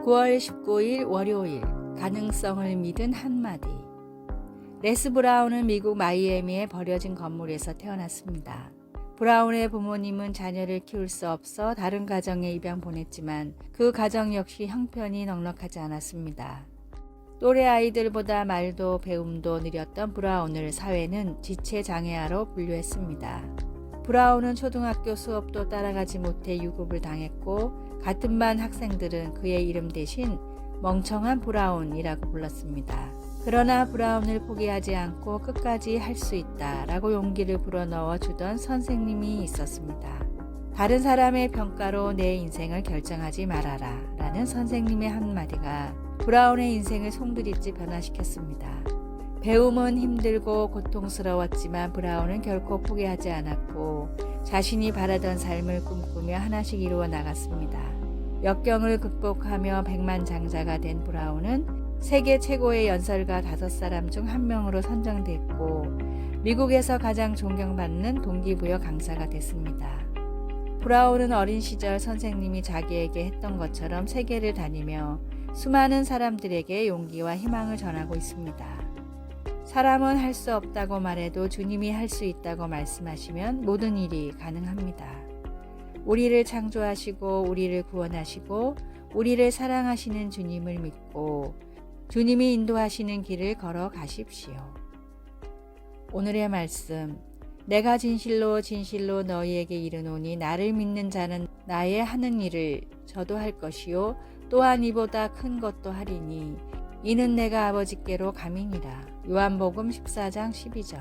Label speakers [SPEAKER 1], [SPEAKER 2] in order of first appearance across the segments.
[SPEAKER 1] 9월 19일 월요일 가능성을 믿은 한마디. 레스 브라운은 미국 마이애미의 버려진 건물에서 태어났습니다. 브라운의 부모님은 자녀를 키울 수 없어 다른 가정에 입양 보냈지만 그 가정 역시 형편이 넉넉하지 않았습니다. 또래 아이들보다 말도 배움도 느렸던 브라운을 사회는 지체장애아로 분류했습니다. 브라운은 초등학교 수업도 따라가지 못해 유급을 당했고 같은 반 학생들은 그의 이름 대신 멍청한 브라운이라고 불렀습니다. 그러나 브라운을 포기하지 않고 끝까지 할 수 있다라고 용기를 불어넣어 주던 선생님이 있었습니다. 다른 사람의 평가로 내 인생을 결정하지 말아라 라는 선생님의 한마디가 브라운의 인생을 송두리째 변화시켰습니다. 배움은 힘들고 고통스러웠지만 브라운은 결코 포기하지 않았고 자신이 바라던 삶을 꿈꾸며 하나씩 이루어 나갔습니다. 역경을 극복하며 백만장자가 된 브라운은 세계 최고의 연설가 5사람 중 한 명으로 선정됐고 미국에서 가장 존경받는 동기부여 강사가 됐습니다. 브라운은 어린 시절 선생님이 자기에게 했던 것처럼 세계를 다니며 수많은 사람들에게 용기와 희망을 전하고 있습니다. 사람은 할 수 없다고 말해도 주님이 할 수 있다고 말씀하시면 모든 일이 가능합니다. 우리를 창조하시고 우리를 구원하시고 우리를 사랑하시는 주님을 믿고 주님이 인도하시는 길을 걸어가십시오. 오늘의 말씀. 내가 진실로 진실로 너희에게 이르노니 나를 믿는 자는 나의 하는 일을 저도 할 것이요 또한 이보다 큰 것도 하리니 이는 내가 아버지께로 감이니라. 요한복음 14장 12절.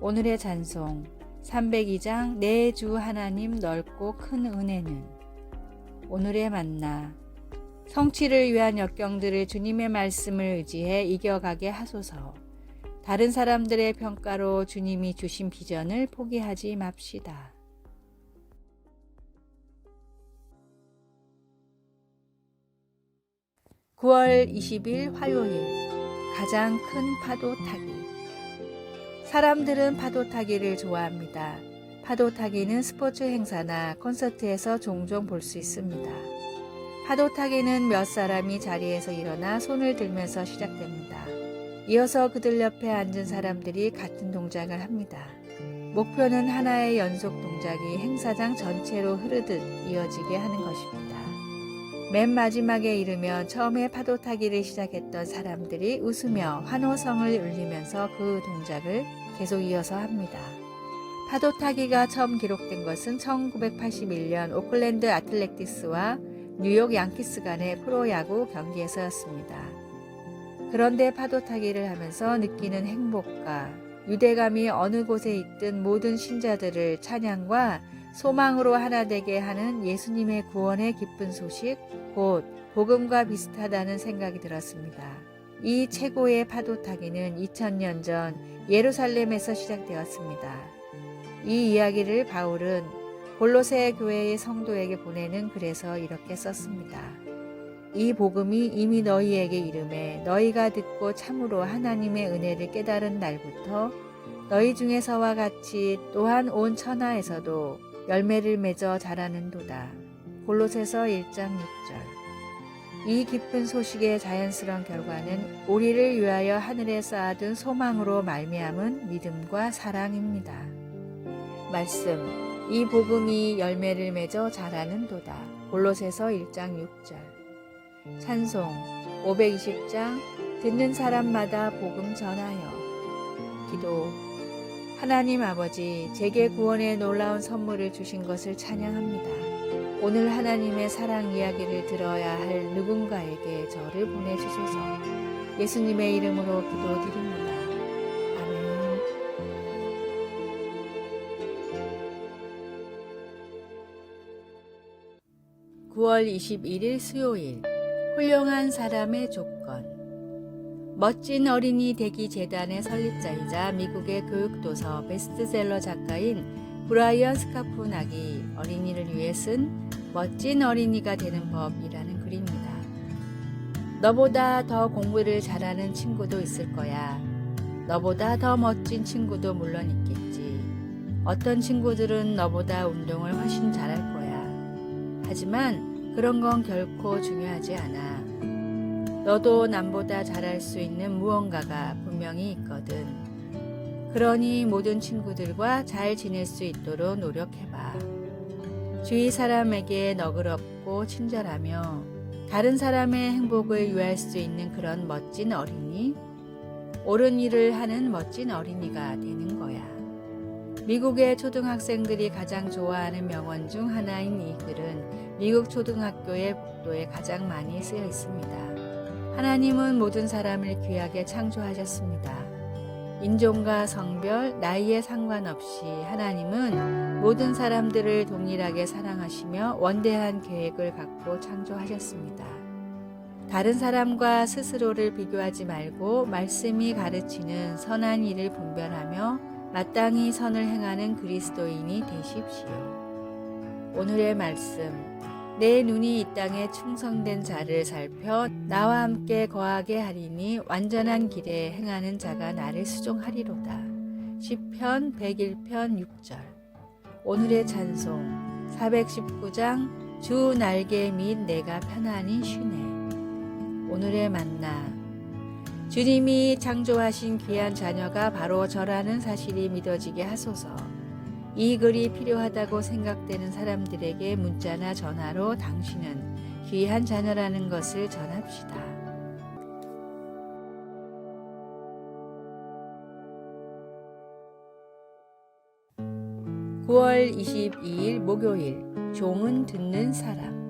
[SPEAKER 1] 오늘의 찬송 302장 내 주 하나님 넓고 큰 은혜는. 오늘의 만나. 성취를 위한 역경들을 주님의 말씀을 의지해 이겨가게 하소서. 다른 사람들의 평가로 주님이 주신 비전을 포기하지 맙시다. (9월 20일) 화요일. 가장 큰 파도 타기. 사람들은 파도 타기를 좋아합니다. 파도 타기는 스포츠 행사나 콘서트에서 종종 볼 수 있습니다. 파도 타기는 몇 사람이 자리에서 일어나 손을 들면서 시작됩니다. 이어서 그들 옆에 앉은 사람들이 같은 동작을 합니다. 목표는 하나의 연속 동작이 행사장 전체로 흐르듯 이어지게 하는 것입니다. 맨 마지막에 이르면 처음에 파도 타기를 시작했던 사람들이 웃으며 환호성을 울리면서 그 동작을 계속 이어서 합니다. 파도 타기가 처음 기록된 것은 1981년 오클랜드 아틀레틱스와 뉴욕 양키스 간의 프로야구 경기에서였습니다. 그런데 파도 타기를 하면서 느끼는 행복과 유대감이 어느 곳에 있든 모든 신자들을 찬양과 소망으로 하나 되게 하는 예수님의 구원의 기쁜 소식, 곧 복음과 비슷하다는 생각이 들었습니다. 이 최고의 파도 타기는 2000년 전 예루살렘에서 시작되었습니다. 이 이야기를 바울은 골로새 교회의 성도에게 보내는 글에서 이렇게 썼습니다. 이 복음이 이미 너희에게 이르매 너희가 듣고 참으로 하나님의 은혜를 깨달은 날부터 너희 중에서와 같이 또한 온 천하에서도 열매를 맺어 자라는도다. 골로새서 1장 6절. 이 기쁜 소식의 자연스러운 결과는 우리를 위하여 하늘에 쌓아둔 소망으로 말미암은 믿음과 사랑입니다. 말씀. 이 복음이 열매를 맺어 자라는도다. 골로새서 1장 6절. 찬송 520장 듣는 사람마다 복음 전하여. 기도. 하나님 아버지, 제게 구원의 놀라운 선물을 주신 것을 찬양합니다. 오늘 하나님의 사랑 이야기를 들어야 할 누군가에게 저를 보내주소서. 예수님의 이름으로 기도드립니다. 아멘. (9월 21일) 수요일. 훌륭한 사람의 조건. 멋진 어린이 되기 재단의 설립자이자 미국의 교육도서 베스트셀러 작가인 브라이언 스카포낙이 어린이를 위해 쓴 멋진 어린이가 되는 법이라는 글입니다. 너보다 더 공부를 잘하는 친구도 있을 거야. 너보다 더 멋진 친구도 물론 있겠지. 어떤 친구들은 너보다 운동을 훨씬 잘할 거야. 하지만 그런 건 결코 중요하지 않아. 너도 남보다 잘할 수 있는 무언가가 분명히 있거든. 그러니 모든 친구들과 잘 지낼 수 있도록 노력해봐. 주위 사람에게 너그럽고 친절하며 다른 사람의 행복을 위할 수 있는 그런 멋진 어린이, 옳은 일을 하는 멋진 어린이가 되는 거야. 미국의 초등학생들이 가장 좋아하는 명언 중 하나인 이 글은 미국 초등학교의 복도에 가장 많이 쓰여 있습니다. 하나님은 모든 사람을 귀하게 창조하셨습니다. 인종과 성별, 나이에 상관없이 하나님은 모든 사람들을 동일하게 사랑하시며 원대한 계획을 갖고 창조하셨습니다. 다른 사람과 스스로를 비교하지 말고 말씀이 가르치는 선한 일을 분별하며 마땅히 선을 행하는 그리스도인이 되십시오. 오늘의 말씀. 내 눈이 이 땅에 충성된 자를 살펴 나와 함께 거하게 하리니 완전한 길에 행하는 자가 나를 수종하리로다. 시편 101편 6절. 오늘의 찬송 419장 주 날개 및 내가 편안히 쉬네. 오늘의 만나. 주님이 창조하신 귀한 자녀가 바로 저라는 사실이 믿어지게 하소서. 이 글이 필요하다고 생각되는 사람들에게 문자나 전화로 당신은 귀한 자녀라는 것을 전합시다. (9월 22일) 목요일. 종은 듣는 사람.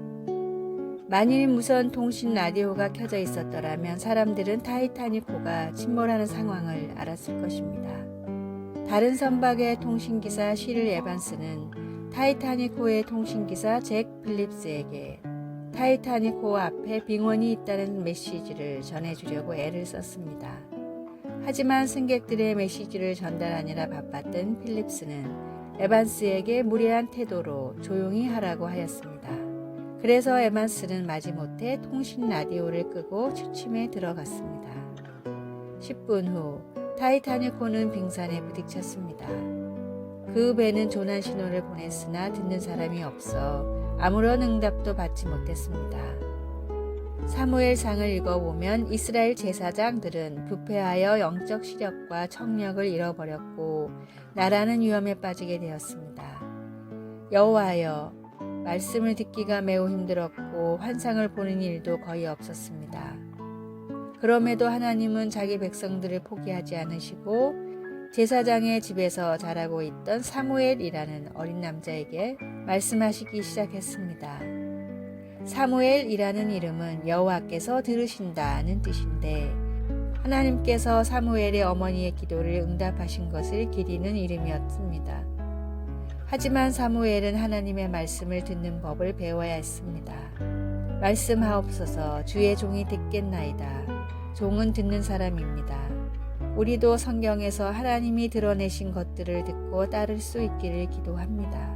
[SPEAKER 1] 만일 무선 통신 라디오가 켜져 있었더라면 사람들은 타이타닉호가 침몰하는 상황을 알았을 것입니다. 다른 선박의 통신기사 시를 에반스는 타이타닉호의 통신기사 잭 필립스에게 타이타닉호 앞에 빙원이 있다는 메시지를 전해주려고 애를 썼습니다. 하지만 승객들의 메시지를 전달하느라 바빴던 필립스는 에반스에게 무례한 태도로 조용히 하라고 하였습니다. 그래서 에반스는 마지못해 통신 라디오를 끄고 취침에 들어갔습니다. 10분 후 타이타닉호는 빙산에 부딪혔습니다. 그 배는 조난 신호를 보냈으나 듣는 사람이 없어 아무런 응답도 받지 못했습니다. 사무엘상을 읽어보면 이스라엘 제사장들은 부패하여 영적 시력과 청력을 잃어버렸고 나라는 위험에 빠지게 되었습니다. 여호와여, 말씀을 듣기가 매우 힘들었고 환상을 보는 일도 거의 없었습니다. 그럼에도 하나님은 자기 백성들을 포기하지 않으시고 제사장의 집에서 자라고 있던 사무엘이라는 어린 남자에게 말씀하시기 시작했습니다. 사무엘이라는 이름은 여호와께서 들으신다는 뜻인데 하나님께서 사무엘의 어머니의 기도를 응답하신 것을 기리는 이름이었습니다. 하지만 사무엘은 하나님의 말씀을 듣는 법을 배워야 했습니다. 말씀하옵소서, 주의 종이 듣겠나이다. 종은 듣는 사람입니다. 우리도 성경에서 하나님이 드러내신 것들을 듣고 따를 수 있기를 기도합니다.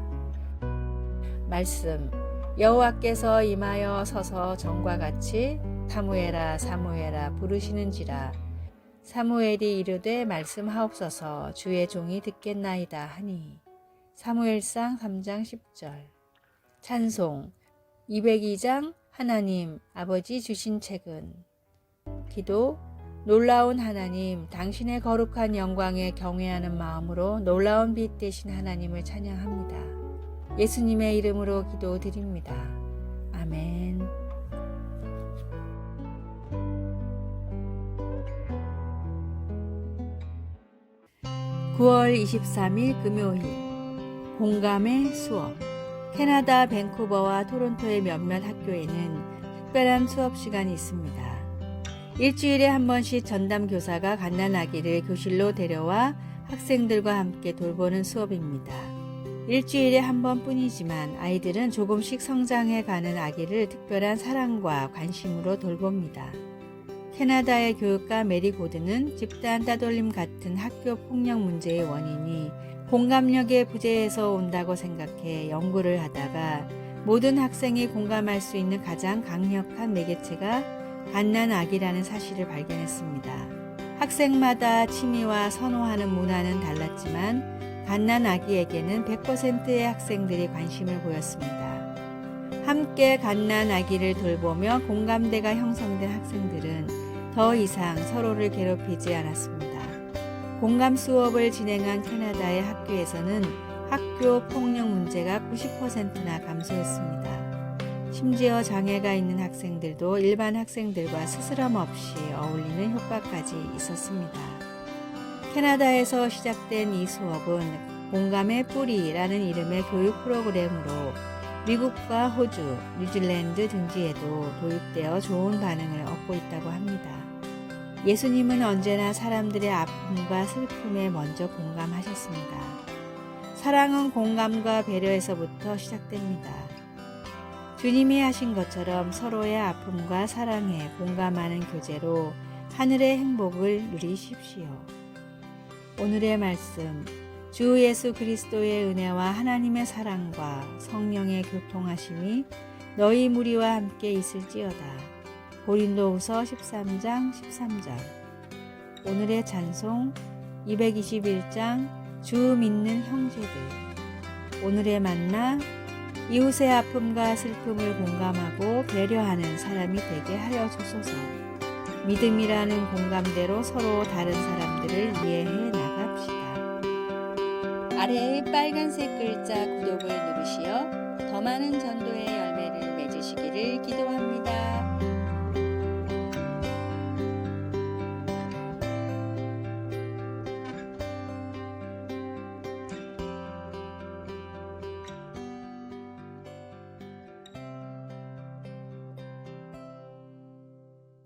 [SPEAKER 1] 말씀. 여호와께서 임하여 서서 전과 같이 사무엘아 사무엘아 부르시는지라. 사무엘이 이르되 말씀하옵소서, 주의 종이 듣겠나이다 하니. 사무엘상 3장 10절. 찬송 202장 하나님 아버지 주신 책은. 기도. 놀라운 하나님, 당신의 거룩한 영광에 경외하는 마음으로 놀라운 빛 되신 하나님을 찬양합니다. 예수님의 이름으로 기도드립니다. 아멘. (9월 23일) 금요일. 공감의 수업. 캐나다 밴쿠버와 토론토의 몇몇 학교에는 특별한 수업 시간이 있습니다. 일주일에 한 번씩 전담 교사가 갓난아기를 교실로 데려와 학생들과 함께 돌보는 수업입니다. 일주일에 한 번뿐이지만 아이들은 조금씩 성장해가는 아기를 특별한 사랑과 관심으로 돌봅니다. 캐나다의 교육가 메리 고드는 집단 따돌림 같은 학교 폭력 문제의 원인이 공감력의 부재에서 온다고 생각해 연구를 하다가 모든 학생이 공감할 수 있는 가장 강력한 매개체가 갓난아기라는 사실을 발견했습니다. 학생마다 취미와 선호하는 문화는 달랐지만 갓난아기에게는 100%의 학생들이 관심을 보였습니다. 함께 갓난 아기를 돌보며 공감대가 형성된 학생들은 더 이상 서로를 괴롭히지 않았습니다. 공감 수업을 진행한 캐나다의 학교에서는 학교 폭력 문제가 90%나 감소했습니다. 심지어 장애가 있는 학생들도 일반 학생들과 스스럼 없이 어울리는 효과까지 있었습니다. 캐나다에서 시작된 이 수업은 공감의 뿌리라는 이름의 교육 프로그램으로 미국과 호주, 뉴질랜드 등지에도 도입되어 좋은 반응을 얻고 있다고 합니다. 예수님은 언제나 사람들의 아픔과 슬픔에 먼저 공감하셨습니다. 사랑은 공감과 배려에서부터 시작됩니다. 주님이 하신 것처럼 서로의 아픔과 사랑에 공감하는 교제로 하늘의 행복을 누리십시오. 오늘의 말씀, 주 예수 그리스도의 은혜와 하나님의 사랑과 성령의 교통하심이 너희 무리와 함께 있을지어다. 고린도후서 13장 13절. 오늘의 찬송 221장 주 믿는 형제들. 오늘의 만나 이웃의 아픔과 슬픔을 공감하고 배려하는 사람이 되게 하여 주소서. 믿음이라는 공감대로 서로 다른 사람들을 이해해 나갑시다. 아래의 빨간색 글자 구독을 누르시어 더 많은 전도의 열매를 맺으시기를 기도합니다.